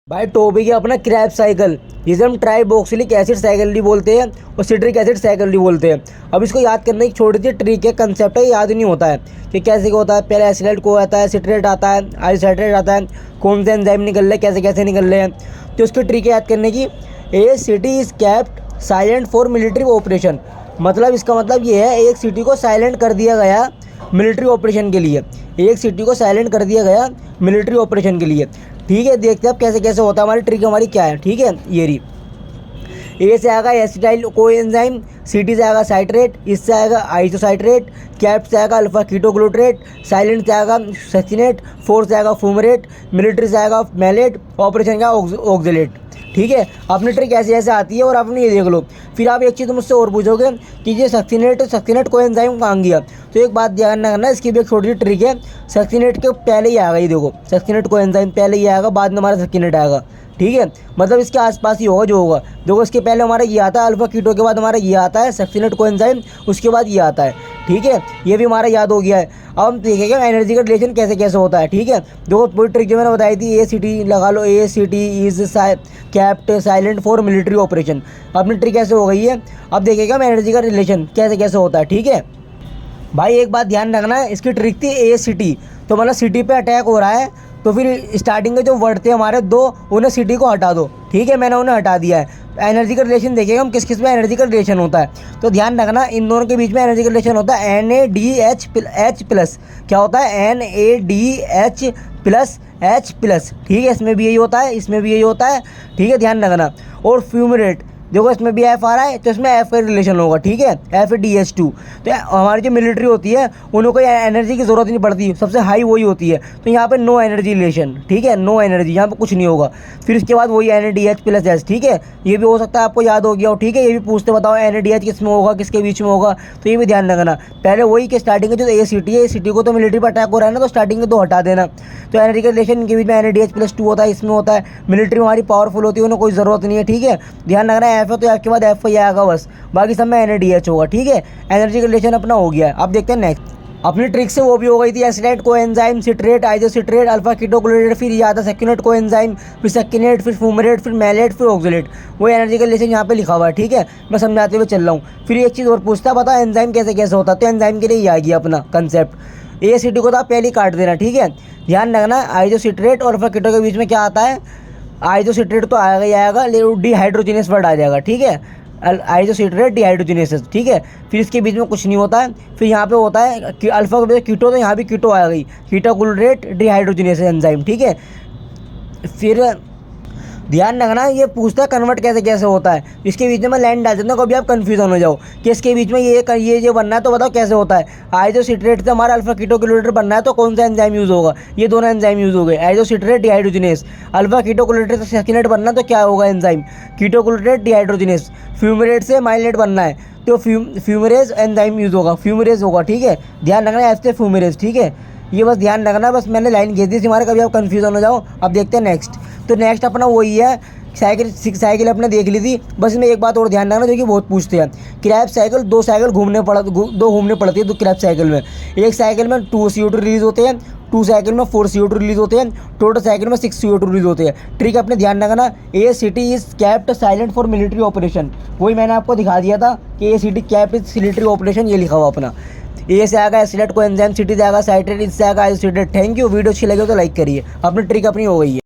भाई टॉपिक है अपना क्रैब साइकिल, जिसे हम ट्राइबोक्सिलिक एसिड साइकिल भी बोलते हैं और सिट्रिक एसिड साइकिल भी बोलते हैं। अब इसको याद करने की छोटी सी ट्रिक है, कंसेप्ट है, याद नहीं होता है कि कैसे क्या होता है। पहले एसिलेट को आता है, सिट्रेट आता है, आइसोसाइट्रेट आता है, कौन से एंजाइम निकल रहे हैं, कैसे कैसे निकल रहे हैं। तो उसकी ट्रिक है याद करने की। A city is kept silent for military operation. मतलब इसका मतलब ये है, एक सिटी को साइलेंट कर दिया गया मिलिट्री ऑपरेशन के लिए। एक सिटी को साइलेंट कर दिया गया मिलिट्री ऑपरेशन के लिए। ठीक है, देखते हैं अब कैसे कैसे होता है। हमारी ट्रिक हमारी क्या है, ठीक है। ये रही, ए से आएगा एसिटाइल कोएंजाइम, सिटी से आएगा साइट्रेट, इससे आएगा आइसोसाइट्रेट, कैप से आएगा अल्फा कीटोग्लूटरेट, साइलेंट से आएगा सक्सिनेट, फोर से आएगा फूमरेट, मिलिट्री से आएगा मैलेट, ऑपरेशन का ऑक्जेलेट। ठीक है, अपनी ट्रिक ऐसे ऐसे आती है और आपने ये देख लो। फिर आप एक चीज़ मुझसे और पूछोगे कि ये सक्सिनेट कोएंजाइम कहाँ गया, तो एक बात ध्यान रखना, इसकी भी एक छोटी सी ट्रिक है। सक्सिनेट के पहले ही आएगा, ये देखो सक्सिनेट कोएंजाइम पहले ही आएगा, बाद में हमारा सक्सिनेट आएगा। ठीक है, मतलब इसके आसपास ही होगा जो होगा। देखो इसके पहले हमारा ये आता है अल्फा कीटो, के बाद हमारा ये आता है सक्सिनेट कोएंजाइम, उसके बाद ये आता है। ठीक है, ये भी हमारा याद हो गया है। अब हम देखेंगे एनर्जी का रिलेशन कैसे कैसे होता है। ठीक है, देखो पूरी ट्रिक जो मैंने बताई थी, ए सिटी लगा लो, a city is kept silent for military operation. अपनी ट्रिक कैसे हो गई है, अब देखेगा हम एनर्जी का रिलेशन कैसे कैसे होता है। ठीक है भाई, एक बात ध्यान रखना है, इसकी ट्रिक थी ए सिटी, तो मतलब सिटी पे अटैक हो रहा है, तो फिर स्टार्टिंग के जो वर्ड थे हमारे दो, उन्हें सिटी को हटा दो। ठीक है, मैंने उन्हें हटा दिया है। एनर्जी का रिलेशन देखेगा हम किस किस में एनर्जी का रिलेशन होता है, तो ध्यान रखना इन दोनों के बीच में एनर्जी का रिलेशन होता है NADH प्लस। क्या होता है, NADH प्लस H प्लस। ठीक है, इसमें भी यही होता है, इसमें भी यही होता है। ठीक है, ध्यान रखना। और फ्यूमरेट, देखो इसमें भी एफ आ रहा है, तो इसमें एफ का रिलेशन होगा। ठीक है, FADH2। तो हमारी जो मिलिट्री होती है उन्हें कोई एनर्जी की ज़रूरत नहीं पड़ती, सबसे हाई वही होती है, तो यहाँ पे नो एनर्जी रिलेशन। ठीक है, नो एनर्जी, यहाँ पे कुछ नहीं होगा। फिर इसके बाद वही NADH प्लस एस। ठीक है, ये भी हो सकता है आपको याद हो गया हो। ठीक है, ये भी पूछते बताओ NADH किस में होगा, किसके बीच में होगा, तो ये भी ध्यान रखना। पहले वही कि स्टार्टिंग के जो ए सिटी है, ए सिटी को तो मिलिट्री पर अटैक हो रहा है ना, तो स्टार्टिंग में दो हटा देना। तो एनर्जी का रिलेशन इनके बीच में NADH+2 होता है, इसमें होता है। मिलिट्री हमारी पावरफुल होती है, उन्हें कोई ज़रूरत नहीं है। ठीक है, ध्यान रखना, एफ है तो एफ के बाद एफ ही आएगा बस, बाकी सब में NADH होगा। ठीक है, एनर्जी का रिलेशन अपना हो गया है। अब देखते हैं नेक्स्ट। अपनी ट्रिक से वो भी हो गई थी, oscillate coenzyme, citrate, isocitrate, alpha ketoglutarate, फिर ये आता सक्सिनेट कोएंजाइम, फिर सक्सिनेट, फिर फूमरेट, फिर मैलेट, फिर ऑक्जेलेट। वो एनर्जी का रिलेशन यहाँ पे लिखा हुआ है। ठीक है, मैं समझाते हुए चल रहा हूँ। फिर एक चीज़ और पूछता है, बताओ एंजाइम कैसे कैसे होता है, तो एंजाइम के लिए ये आ गया अपना कंसेप्ट। ए सिटी को तो आप पहले ही काट देना। ठीक है, ध्यान रखना, आइसोसिट्रेट और अल्फा कीटो के बीच में क्या आता है, आइसोसिट्रेट तो आएगा ही आएगा, लेकिन डिहाइड्रोजिनस वर्ड आ जाएगा। ठीक है, आइसोसिट्रेट डिहाइड्रोजिनेसिस। ठीक है, फिर इसके बीच में कुछ नहीं होता है। फिर यहाँ पे होता है कि अल्फा के बीच कीटो, तो यहाँ भी कीटो आ गई, कीटोग्लूटरेट डिहाइड्रोजिनेसिस एंजाइम। ठीक है, फिर ध्यान रखना, ये पूछता है कन्वर्ट कैसे कैसे होता है। इसके बीच में मैं लाइन डाल देता हूँ, कभी आप कन्फ्यूजन हो जाओ कि इसके बीच में ये बनना है, तो बताओ कैसे होता है। आइसोसिट्रेट से हमारा अल्फा कीटोग्लूटरेट बनना है, तो कौन सा एंजाइम यूज़ होगा, ये दोनों एंजाइम यूज़ हो गए, आइसोसिट्रेट डिहाइड्रोजिनेस। अल्फा कीटोग्लूटरेट से सक्सिनेट बनना है, तो क्या होगा एंजाइम, कीटोग्लूटरेट डिहाइड्रोजिनेस। फ्यूमरेट से माइलेट बनना है, तो फ्यूमरेज एंजाइम यूज़ होगा, फ्यूमरेज होगा। ठीक है, ध्यान रखना, ऐसे फ्यूमरेज। ठीक है, ये बस ध्यान रखना, बस मैंने लाइन खींच दी थी हमारे, कभी आप कन्फ्यूजन हो जाओ। अब देखते हैं नेक्स्ट। तो नेक्स्ट अपना वही है, साइकिल अपने देख ली थी। बस में एक बात और ध्यान रखना, जो कि बहुत पूछते हैं, क्रैब साइकिल दो साइकिल घूमने पड़ती है। दो क्रैब साइकिल में, एक साइकिल में 2 CO2 रिलीज होते हैं, 2 साइकिल में 4 CO2 रिलीज होते हैं, टोटल साइकिल में 6 CO2 रिलीज होते हैं। ट्रिक अपने ध्यान रखना, a city is kept silent for military operation. वही मैंने आपको दिखा दिया था कि a city kept is military operation, ये लिखा हुआ अपना। ए से आएगा एसिलेट कोएंजाइम, सिटी से आएगा साइट्रेट, इससे आएगा आइसोसिट्रेट। थैंक यू, वीडियो अच्छी लगी हो तो लाइक करिए। अपनी ट्रिक अपनी हो गई है।